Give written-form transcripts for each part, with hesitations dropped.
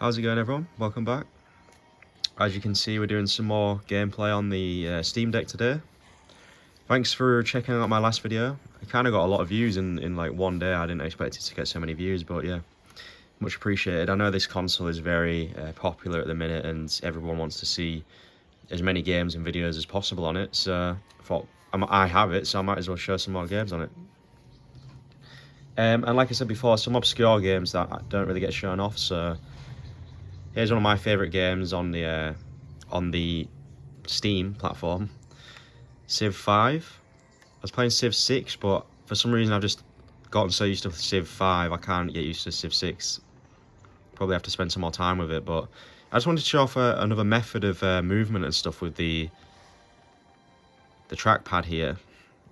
How's it going, everyone? Welcome back. As you can see, we're doing some more gameplay on the Steam Deck today. Thanks for checking out my last video. I kind of got a lot of views in like one day. I didn't expect it to get so many views, but yeah, much appreciated. I know this console is very popular at the minute and everyone wants to see as many games and videos as possible on it, so I thought I have it, so I might as well show some more games on it. And like I said before, some obscure games that don't really get shown off, so here's one of my favourite games on the Steam platform, Civ 5. I was playing Civ 6, but for some reason I've just gotten so used to Civ 5, I can't get used to Civ 6. Probably have to spend some more time with it, but I just wanted to show off another method of movement and stuff with the trackpad here.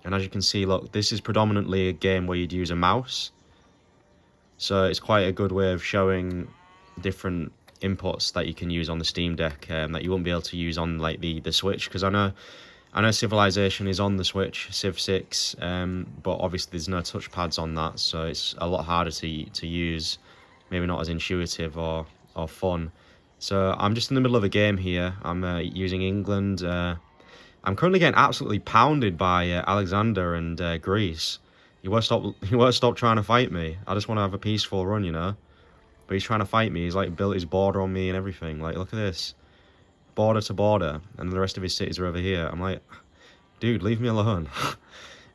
And as you can see, look, this is predominantly a game where you'd use a mouse. So it's quite a good way of showing different inputs that you can use on the Steam Deck that you won't be able to use on like the Switch, because I know Civilization is on the Switch, Civ 6, but obviously there's no touchpads on that, so it's a lot harder to use, maybe not as intuitive or fun. So I'm just in the middle of a game here. I'm using England. I'm currently getting absolutely pounded by Alexander and Greece. He won't stop trying to fight me. I just want to have a peaceful run, you know. But he's trying to fight me. He's like built his border on me and everything. Like, look at this. Border to border. And the rest of his cities are over here. I'm like, dude, leave me alone.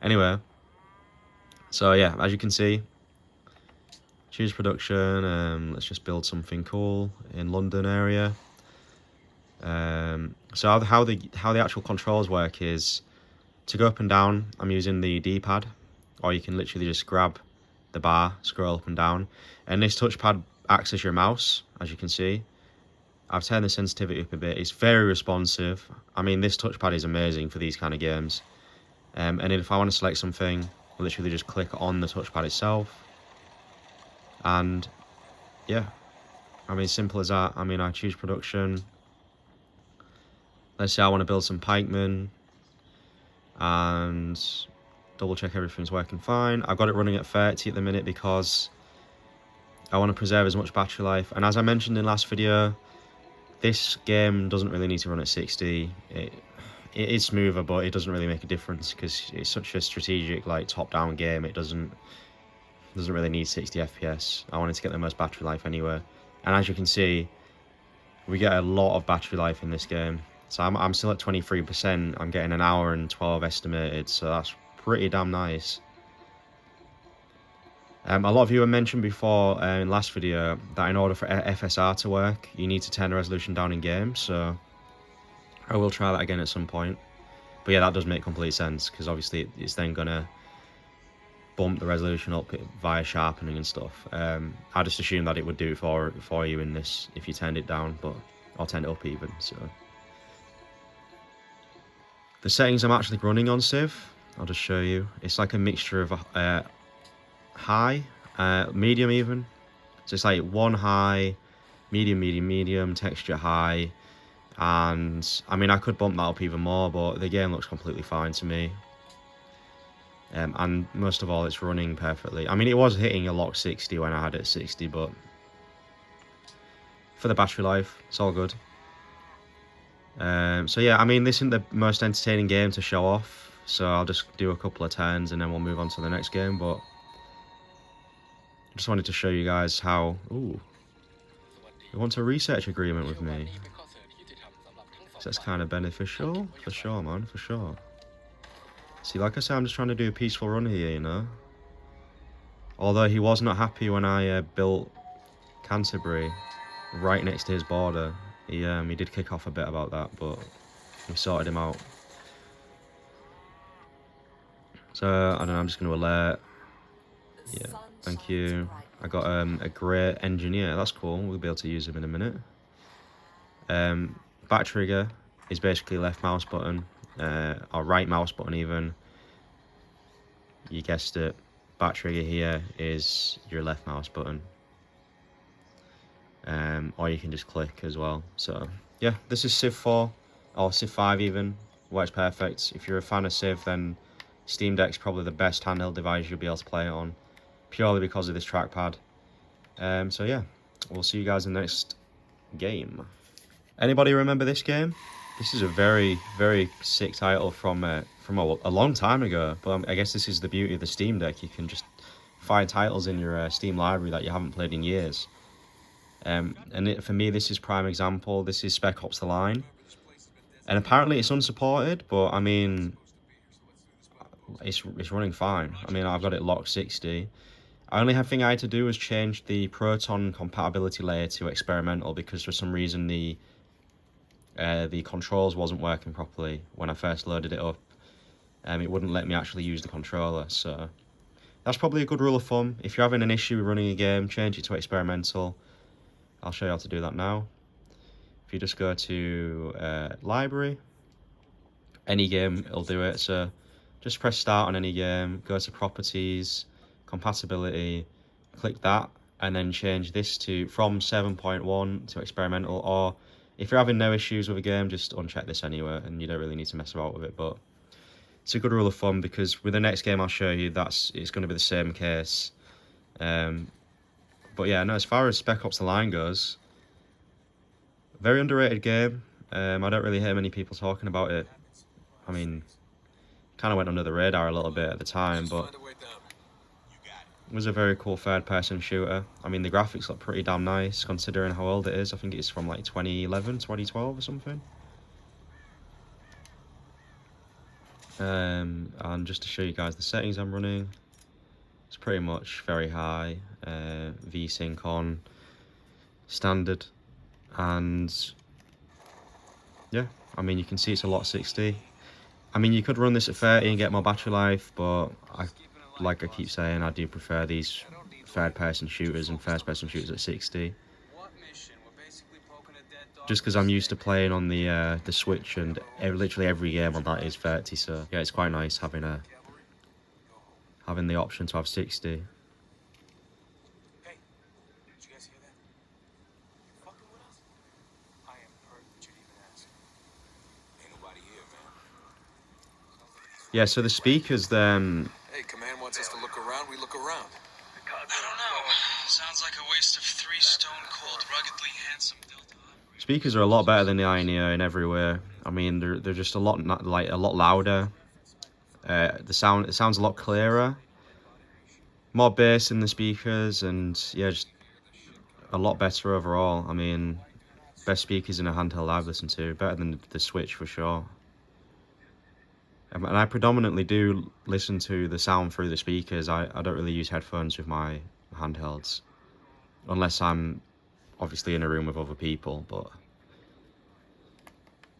Anyway. So, yeah, as you can see. Choose production. Let's just build something cool in London area. So how the actual controls work is, to go up and down, I'm using the D-pad. Or you can literally just grab the bar, scroll up and down. And this touchpad acts as your mouse, as you can see. I've turned the sensitivity up a bit. It's very responsive. I mean, this touchpad is amazing for these kind of games. And then if I want to select something, I literally just click on the touchpad itself. And yeah, I mean, simple as that. I mean, I choose production. Let's say I want to build some pikemen. And double check everything's working fine. I've got it running at 30 at the minute because I want to preserve as much battery life. And as I mentioned in last video, this game doesn't really need to run at 60. It is smoother, but it doesn't really make a difference because it's such a strategic, like, top-down game. It doesn't really need 60 FPS. I wanted to get the most battery life anyway. And as you can see, we get a lot of battery life in this game. So I'm still at 23%. I'm getting an hour and 12 estimated, so that's pretty damn nice. A lot of you have mentioned before in last video that in order for FSR to work, you need to turn the resolution down in game, so I will try that again at some point. But yeah, that does make complete sense, because obviously it's then going to bump the resolution up via sharpening and stuff. I just assumed that it would do it for you in this if you turned it down, but I'll turn it up even. So the settings I'm actually running on Civ, I'll just show you. It's like a mixture of high, medium even. So it's like one high, medium, texture high, and I mean I could bump that up even more, but the game looks completely fine to me. And most of all, it's running perfectly. I mean, it was hitting a lock 60 when I had it at 60, but for the battery life, it's all good. So yeah, I mean, this isn't the most entertaining game to show off, so I'll just do a couple of turns and then we'll move on to the next game, but I just wanted to show you guys how... Ooh. You want a research agreement with me? So that's kind of beneficial. For sure, man, for sure. See, like I said, I'm just trying to do a peaceful run here, you know? Although he was not happy when I built Canterbury right next to his border. He did kick off a bit about that, but we sorted him out. So, I don't know, I'm just going to alert. Yeah, thank you. I got a great engineer. That's cool. We'll be able to use him in a minute. Back trigger is basically left mouse button, or right mouse button even. You guessed it. Back trigger here is your left mouse button. Or you can just click as well. So yeah, this is Civ 4 or Civ 5 even. Works perfect. If you're a fan of Civ, then Steam Deck's probably the best handheld device you'll be able to play it on, purely because of this trackpad. So yeah, we'll see you guys in the next game. Anybody remember this game? This is a very, very sick title from a long time ago. But I guess this is the beauty of the Steam Deck. You can just find titles in your Steam library that you haven't played in years. For me, this is prime example. This is Spec Ops: The Line. And apparently it's unsupported, but I mean, it's running fine. I mean, I've got it locked 60. The only thing I had to do was change the Proton compatibility layer to experimental because for some reason the controls wasn't working properly when I first loaded it up. It wouldn't let me actually use the controller, so that's probably a good rule of thumb. If you're having an issue running a game, change it to experimental. I'll show you how to do that now. If you just go to library, any game it'll do it. So just press start on any game, go to properties, compatibility, click that, and then change this from 7.1 to experimental. Or if you're having no issues with a game, just uncheck this anyway, and you don't really need to mess about with it. But it's a good rule of thumb because with the next game I'll show you, it's going to be the same case. But yeah, no, as far as Spec Ops: The Line goes, very underrated game. I don't really hear many people talking about it. I mean, kind of went under the radar a little bit at the time, but it was a very cool third-person shooter. I mean, the graphics look pretty damn nice considering how old it is. I think it's from like 2011, 2012 or something. And just to show you guys the settings I'm running, it's pretty much very high, VSync on, standard, and yeah, I mean, you can see it's a lot 60. I mean, you could run this at 30 and get more battery life, but like I keep saying, I do prefer these third-person shooters and first-person shooters at 60. Just because I'm used to playing on the Switch, and literally every game on that is 30, so yeah, it's quite nice having the option to have 60. Hey, did you guys hear that? You fucking with us? I am hurt that you'd even ask. Ain't nobody here, man. Yeah, so the speakers then. Hey, command wants us to look around, we look around. I don't know. Sounds like a waste of 3 stone-cold, ruggedly handsome Delta operators. Speakers are a lot better than the Ioneer in every way. I mean, they're just a lot louder. It sounds a lot clearer. More bass in the speakers, and yeah, just a lot better overall. I mean, best speakers in a handheld I've listened to, better than the Switch for sure. And I predominantly do listen to the sound through the speakers. I don't really use headphones with my handhelds, unless I'm obviously in a room with other people, but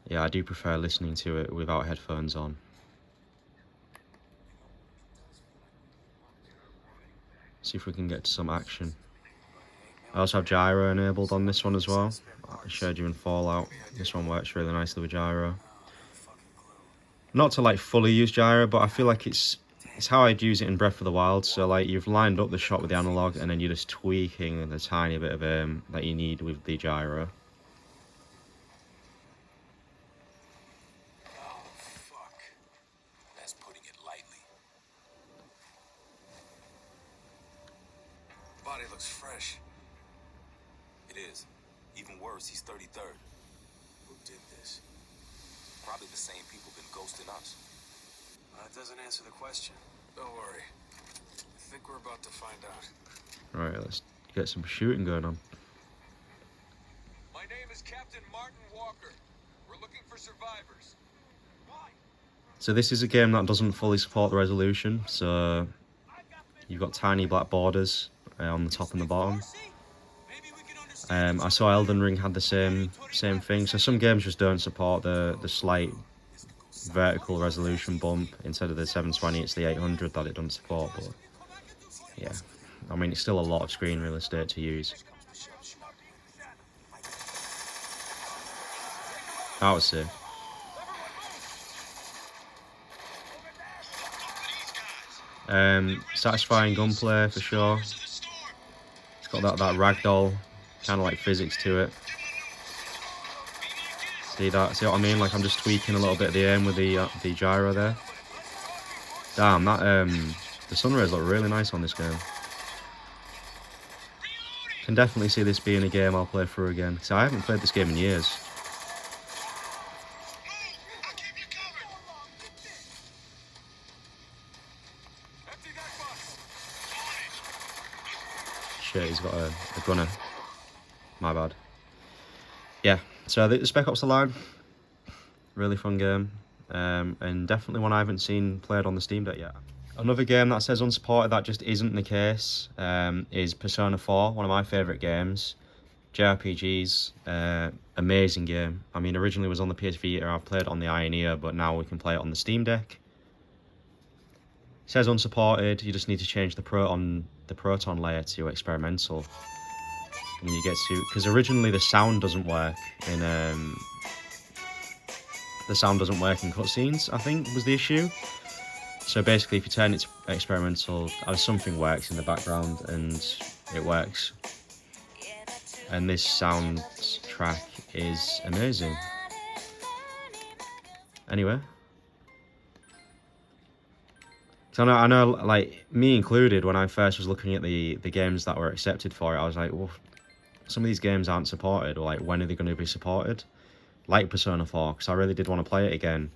yeah, I do prefer listening to it without headphones on. See if we can get to some action. I also have gyro enabled on this one as well. I showed you in Fallout. This one works really nicely with gyro. Not to like fully use gyro, but I feel like it's how I'd use it in Breath of the Wild. So like you've lined up the shot with the analog, and then you're just tweaking the tiny bit of aim that you need with the gyro. Oh, fuck. That's putting it lightly. Body looks fresh. It is. Even worse, he's 33rd. Who did this? Probably the same people been ghosting us. That doesn't answer the question. Don't worry. I think we're about to find out. Alright, let's get some shooting going on. My name is Captain Martin Walker. We're looking for survivors. Why? So this is a game that doesn't fully support the resolution, so you've got tiny black borders on the top and the bottom. I saw Elden Ring had the same thing, so some games just don't support the slight vertical resolution bump. Instead of the 720, it's the 800 that it doesn't support, but yeah, I mean, it's still a lot of screen real estate to use. That was sick. Satisfying gunplay for sure. It's got that ragdoll kind of like physics to it. See that? See what I mean? Like I'm just tweaking a little bit of the aim with the gyro there. Damn, that the sun rays look really nice on this game. can definitely see this being a game I'll play through again, because I haven't played this game in years. Shit, he's got a gunner. My bad. Yeah, so the Spec Ops: The Line, really fun game, and definitely one I haven't seen played on the Steam Deck yet. Another game that says unsupported that just isn't the case is Persona 4, one of my favourite games. JRPGs, amazing game. I mean, originally it was on the PS Vita, I played it on the Ioneer, but now we can play it on the Steam Deck. It says unsupported, you just need to change the proton layer to experimental. And you get to, because originally the sound doesn't work in cutscenes, I think was the issue. So basically if you turn it to experimental, something works in the background and it works. And this soundtrack is amazing. Anyway. So I know, like, me included, when I first was looking at the games that were accepted for it, I was like, well, some of these games aren't supported, or like, when are they going to be supported? Like Persona 4, because I really did want to play it again.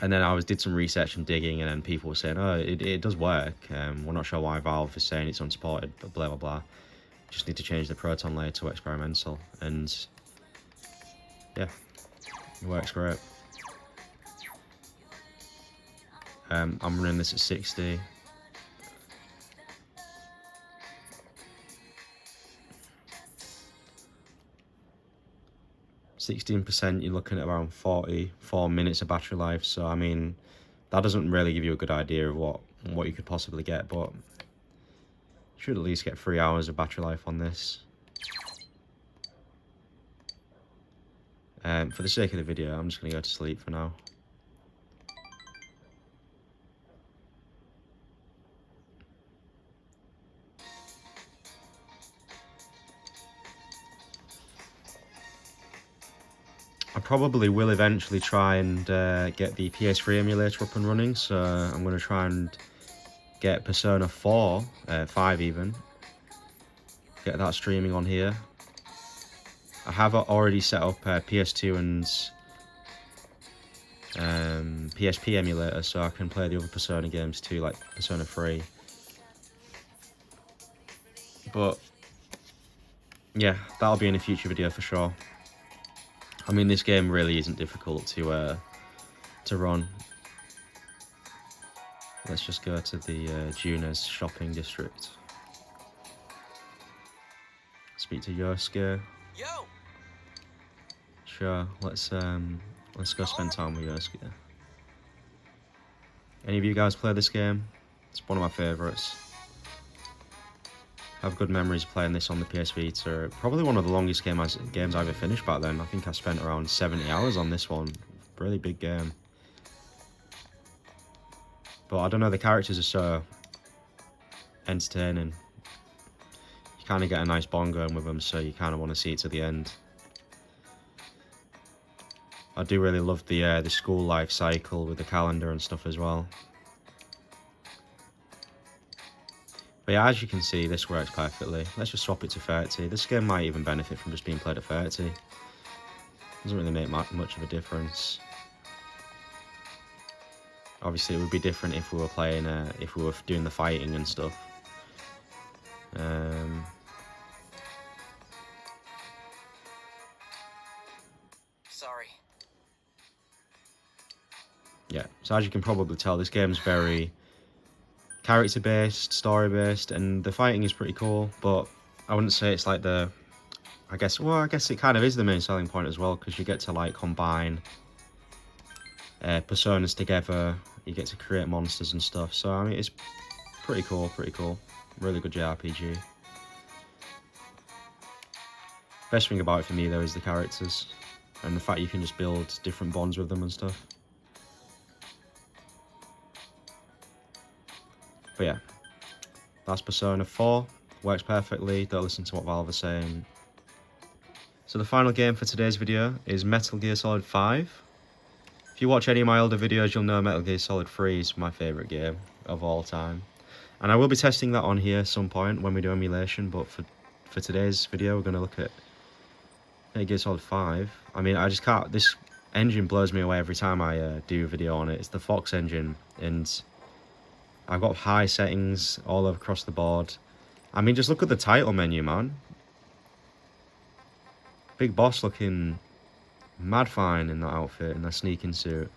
And then I did some research and digging, and then people were saying, oh, it does work. We're not sure why Valve is saying it's unsupported, but blah, blah, blah. Just need to change the proton layer to experimental, and yeah, it works great. I'm running this at 60. %, you're looking at around 44 minutes of battery life. So I mean, that doesn't really give you a good idea of what you could possibly get, but you should at least get 3 hours of battery life on this. For the sake of the video, I'm just gonna go to sleep for now. I probably will eventually try and get the PS3 emulator up and running, so I'm going to try and get Persona 4, 5 even, get that streaming on here. I have already set up PS2 and PSP emulator, so I can play the other Persona games too, like Persona 3. But yeah, that'll be in a future video for sure. I mean, this game really isn't difficult to run. Let's just go to the Junes shopping district. Speak to Yosuke. Yo! Sure, let's go spend time with Yosuke. Any of you guys play this game? It's one of my favourites. I have good memories playing this on the PS Vita. Probably one of the longest games I ever finished back then. I think I spent around 70 hours on this one. Really big game. But I don't know, the characters are so entertaining. You kind of get a nice bond going with them, so you kind of want to see it to the end. I do really love the school life cycle with the calendar and stuff as well. But yeah, as you can see, this works perfectly. Let's just swap it to 30. This game might even benefit from just being played at 30. Doesn't really make much of a difference. Obviously, it would be different if we were playing, if we were doing the fighting and stuff. Sorry. Yeah, so as you can probably tell, this game's very character-based, story-based, and the fighting is pretty cool, but I wouldn't say it's like I guess it kind of is the main selling point as well, because you get to like combine personas together, you get to create monsters and stuff, so I mean, it's pretty cool, really good JRPG. Best thing about it for me though is the characters, and the fact you can just build different bonds with them and stuff. But yeah, that's Persona 4, works perfectly, don't listen to what Valve is saying. So the final game for today's video is Metal Gear Solid 5. If you watch any of my older videos, you'll know Metal Gear Solid 3 is my favourite game of all time. And I will be testing that on here at some point when we do emulation, but for today's video, we're going to look at MGS Solid 5. I mean, I just can't... This engine blows me away every time I do a video on it. It's the Fox engine, and I've got high settings all across the board. I mean, just look at the title menu, man. Big Boss looking mad fine in that outfit, in that sneaking suit.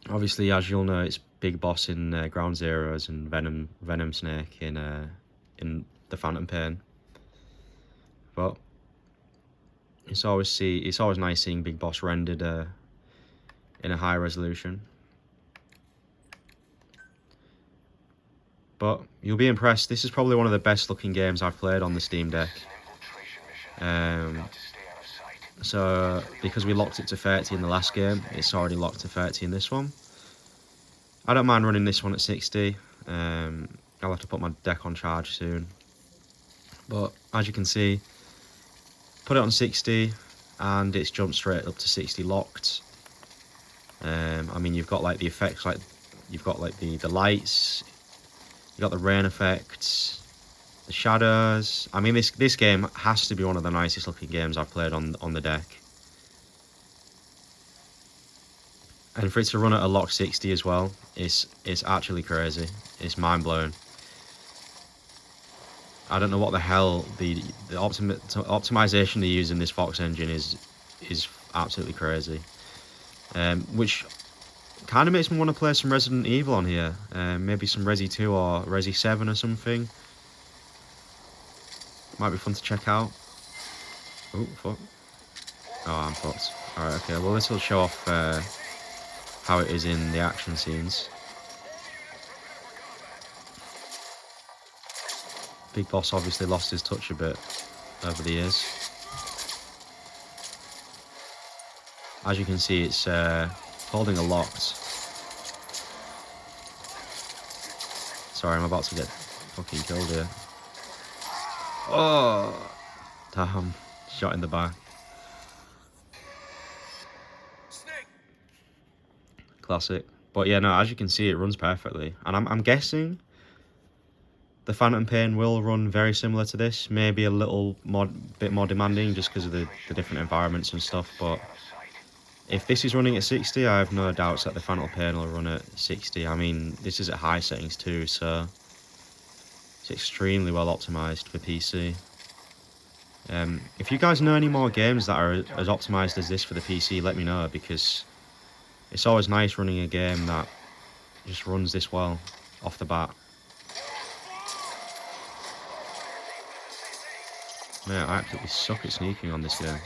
Obviously, as you'll know, it's Big Boss in Ground Zeros and Venom Snake in the Phantom Pain. But it's always nice seeing Big Boss rendered in a high resolution. But you'll be impressed. This is probably one of the best looking games I've played on the Steam Deck. So because we locked it to 30 in the last game, it's already locked to 30 in this one. I don't mind running this one at 60. I'll have to put my deck on charge soon. But as you can see, put it on 60 and it's jumped straight up to 60 locked. I mean, you've got like the effects, like you've got like the lights, you've got the rain effects, the shadows. I mean, this game has to be one of the nicest looking games I've played on the deck. And for it to run at a lock 60 as well, it's actually crazy. It's mind blowing. I don't know what the hell the optimization they use in this Fox engine is absolutely crazy. Which kind of makes me want to play some Resident Evil on here. Maybe some Resi 2 or Resi 7 or something. Might be fun to check out. Oh, fuck. Oh, I'm fucked. Alright, okay. Well, this will show off how it is in the action scenes. Big Boss obviously lost his touch a bit over the years. As you can see, it's holding a locked. Sorry, I'm about to get fucking killed here. Oh, damn. Shot in the back. Classic. But yeah, no, as you can see, it runs perfectly. And I'm guessing the Phantom Pain will run very similar to this. Maybe a bit more demanding just because of the different environments and stuff. But if this is running at 60, I have no doubts that the Phantom Pain will run at 60. I mean, this is at high settings too, so it's extremely well optimized for PC. If you guys know any more games that are as optimized as this for the PC, let me know, because it's always nice running a game that just runs this well off the bat. Man, I absolutely suck at sneaking on this game.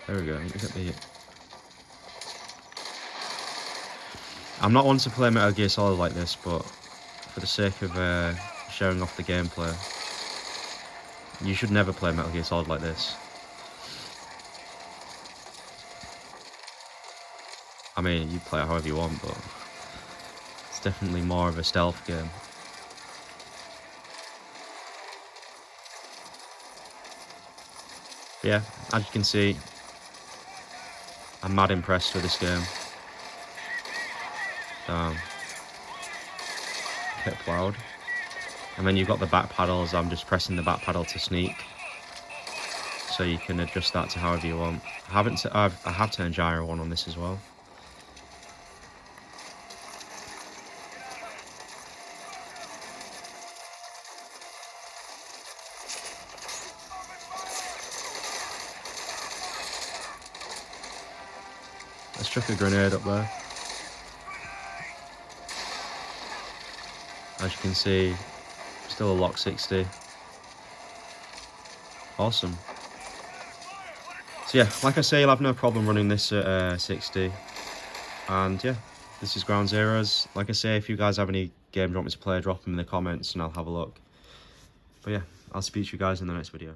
There we go. Look at the... I'm not one to play Metal Gear Solid like this, but for the sake of showing off the gameplay, you should never play Metal Gear Solid like this. I mean, you play it however you want, but it's definitely more of a stealth game. But yeah, as you can see, I'm mad impressed with this game. Get plowed. And then you've got the back paddles. I'm just pressing the back paddle to sneak, so you can adjust that to however you want. I have turned gyro on this as well. I struck a grenade up there. As you can see, still a lock 60. Awesome. So yeah, like I say, you'll have no problem running this at 60. And yeah, this is Ground Zeros. Like I say, if you guys have any games you want me to play, drop them in the comments and I'll have a look. But yeah, I'll speak to you guys in the next video.